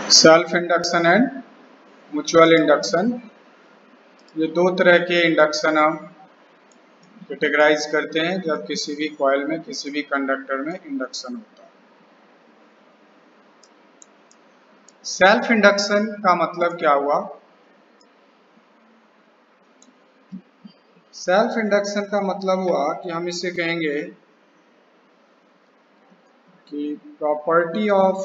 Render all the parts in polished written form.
Self induction and mutual induction, ये दो तरह के इंडक्शन हम कैटेगराइज करते हैं जब किसी भी कॉइल में किसी भी कंडक्टर में इंडक्शन होता है। सेल्फ इंडक्शन का मतलब क्या हुआ? सेल्फ इंडक्शन का मतलब हुआ कि हम इसे कहेंगे कि property of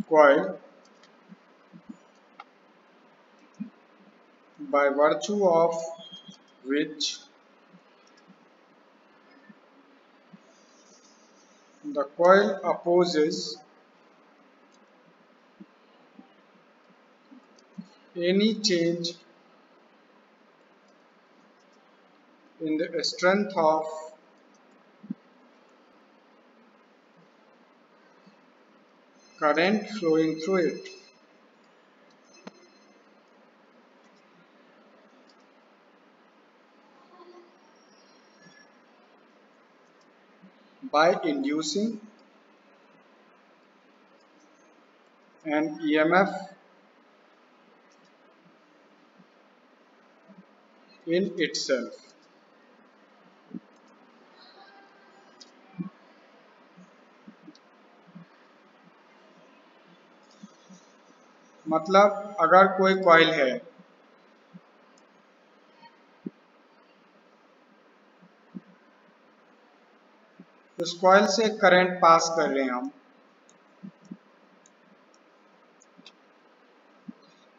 coil by virtue of which the coil opposes any change in the strength of current flowing through it. By inducing an EMF in itself. मतलब अगर कोई कॉइल है उस कॉइल से करंट पास कर रहे हैं हम,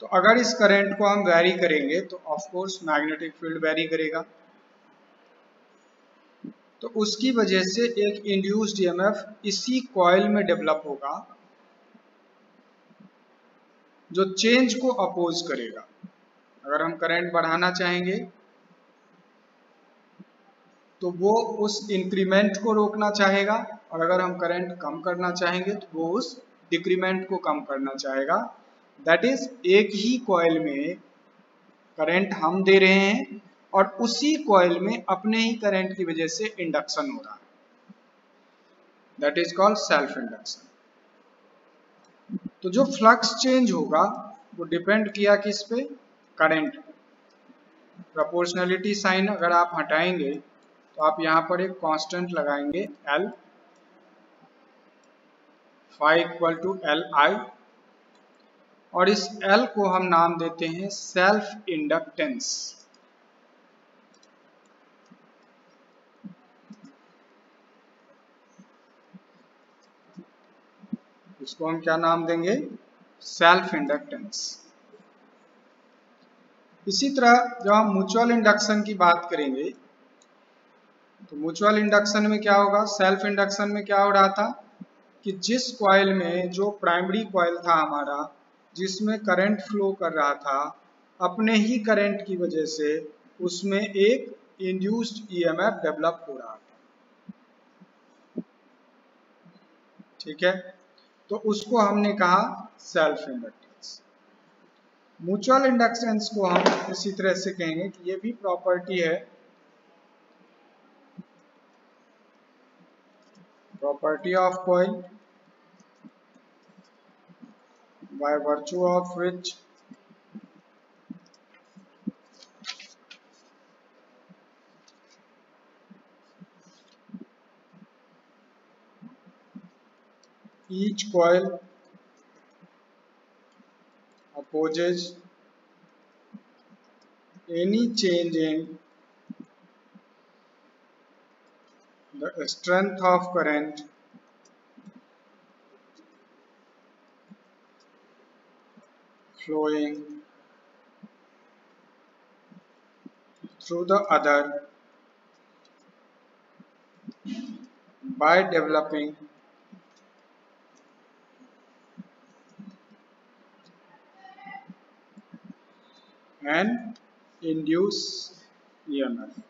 तो अगर इस करंट को हम वेरी करेंगे तो of course magnetic field very करेगा, तो उसकी वजह से एक इंड्यूस्ड ईएमएफ इसी कॉइल में डेवलप होगा जो चेंज को अपोज करेगा। अगर हम करंट बढ़ाना चाहेंगे तो वो उस इंक्रीमेंट को रोकना चाहेगा, और अगर हम करंट कम करना चाहेंगे तो वो उस डिक्रीमेंट को कम करना चाहेगा। दैट इज एक ही कॉइल में करंट हम दे रहे हैं और उसी कॉइल में अपने ही करंट की वजह से इंडक्शन हो रहा है। That is called self induction. तो जो फ्लक्स चेंज होगा वो डिपेंड किया किस पे? करंट। प्रोपोर्शनलिटी साइन अगर आप हटाएंगे तो आप यहां पर एक कांस्टेंट लगाएंगे L, phi equal to Li, और इस L को हम नाम देते हैं सेल्फ इंडक्टेंस। इसको हम क्या नाम देंगे? Self inductance. इसी तरह जब हम म्यूचुअल इंडक्शन की बात करेंगे तो म्यूचुअल इंडक्शन में क्या होगा? सेल्फ इंडक्शन में क्या हो रहा था कि जिस कॉइल में जो प्राइमरी कॉइल था हमारा, जिसमें करंट फ्लो कर रहा था, अपने ही करंट की वजह से उसमें एक इंड्यूस्ड ईएमएफ डेवलप हो रहा था। ठीक है, तो उसको हमने कहा सेल्फ इंडक्टेंस। म्यूचुअल इंडक्टेंस को हम इसी तरह से कहेंगे कि ये भी प्रॉपर्टी है, property of coil by virtue of which each coil opposes any change in the strength of current flowing through the other by developing an induced EMF।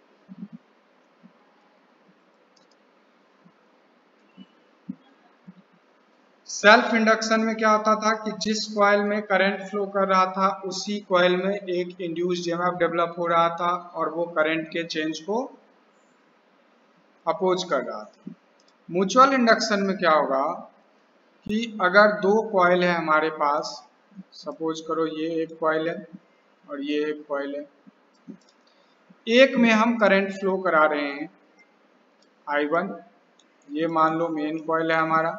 Self induction में क्या होता था कि जिस कॉइल में करंट फ्लो कर रहा था उसी कॉइल में एक इंड्यूस्ड ईएमएफ डेवलप हो रहा था और वो करंट के चेंज को अपोज कर रहा था। म्यूचुअल इंडक्शन में क्या होगा कि अगर दो कॉइल है हमारे पास, सपोज करो ये एक कॉइल है और ये एक कॉइल है, एक में हम करंट फ्लो करा रहे हैं I1, ये मान लो मेन कॉइल है हमारा।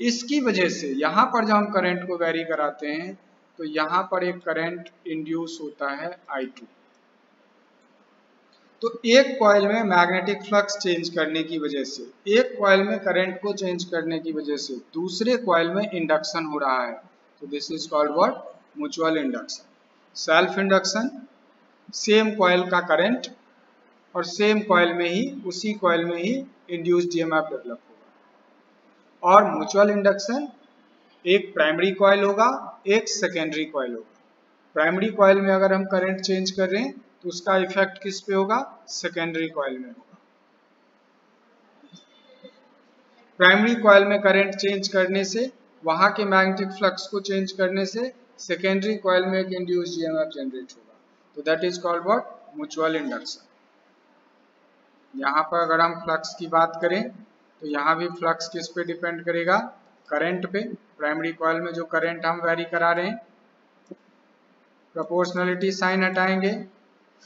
इसकी वजह से यहाँ पर जब हम करंट को वेरी कराते हैं तो यहाँ पर एक करंट इंड्यूस होता है I2। तो एक कॉइल में मैग्नेटिक फ्लक्स चेंज करने की वजह से, एक कॉइल में करंट को चेंज करने की वजह से दूसरे कॉइल में इंडक्शन हो रहा है। तो this is called what? Mutual induction. Self induction, same coil का करंट और सेम कॉइल में ही, उसी कॉइल में ही इंड्यूस्ड ईएमएफ डेवलप होगा। और म्यूचुअल इंडक्शन, एक प्राइमरी कॉइल होगा, एक सेकेंडरी कॉइल होगा। प्राइमरी कॉइल में अगर हम करंट चेंज कर रहे हैं तो उसका इफेक्ट किस पे होगा? सेकेंडरी कॉइल में होगा। प्राइमरी कॉइल में करंट चेंज करने से, वहां के मैग्नेटिक फ्लक्स को चेंज करने से सेकेंडरी कॉइल में एक इंड्यूस्ड ईएमएफ जनरेट होगा। तो that is called what? Mutual induction. यहाँ पर अगर हम फ्लक्स की बात करें तो यहाँ भी फ्लक्स किस पे डिपेंड करेगा? करंट पे। प्राइमरी कॉइल में जो करंट हम वेरी करा रहे हैं, प्रोपोर्शनलिटी साइन हटाएंगे,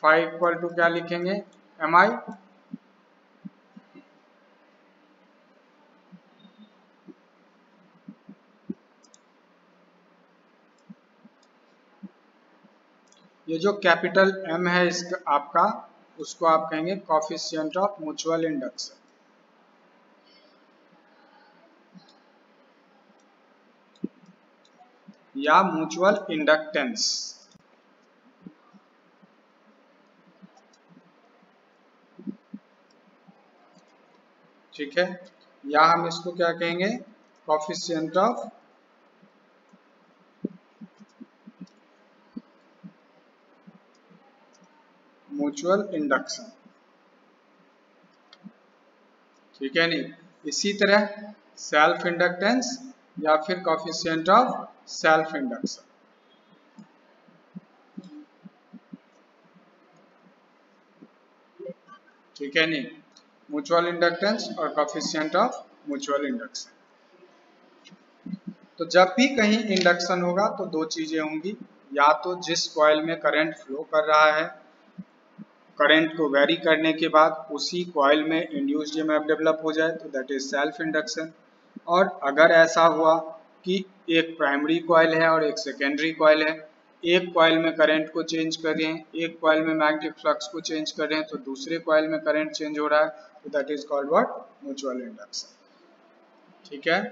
फाई इक्वल टू क्या लिखेंगे? MI। ये जो कैपिटल M है इसका आपका, उसको आप कहेंगे कोफिशिएंट ऑफ म्यूचुअल इंडक्शन। या म्यूचुअल इंडक्टेंस। ठीक है, या हम इसको क्या कहेंगे? Coefficient of mutual induction. ठीक है नहीं? इसी तरह सेल्फ इंडक्टेंस या फिर कोफिशिएंट ऑफ सेल्फ इंडक्शन। ठीक है नहीं? म्यूचुअल इंडक्टेंस और कोफिशिएंट ऑफ म्यूचुअल इंडक्शन। तो जब भी कहीं इंडक्शन होगा तो दो चीजें होंगी, या तो जिस कॉइल में करंट फ्लो कर रहा है, करंट को वेरी करने के बाद उसी कॉइल में इंड्यूस्ड ईएमएफ डेवलप हो जाए, तो दैट इज सेल्फ इंडक्शन। और अगर ऐसा हुआ कि एक प्राइमरी कॉइल है और एक सेकेंडरी कॉइल है, एक कॉइल में करंट को चेंज कर रहे हैं, एक कॉइल में मैग्नेटिक फ्लक्स को चेंज कर रहे हैं, तो दूसरे कॉइल में करंट चेंज हो रहा है, तो that is called what? Mutual induction. ठीक है।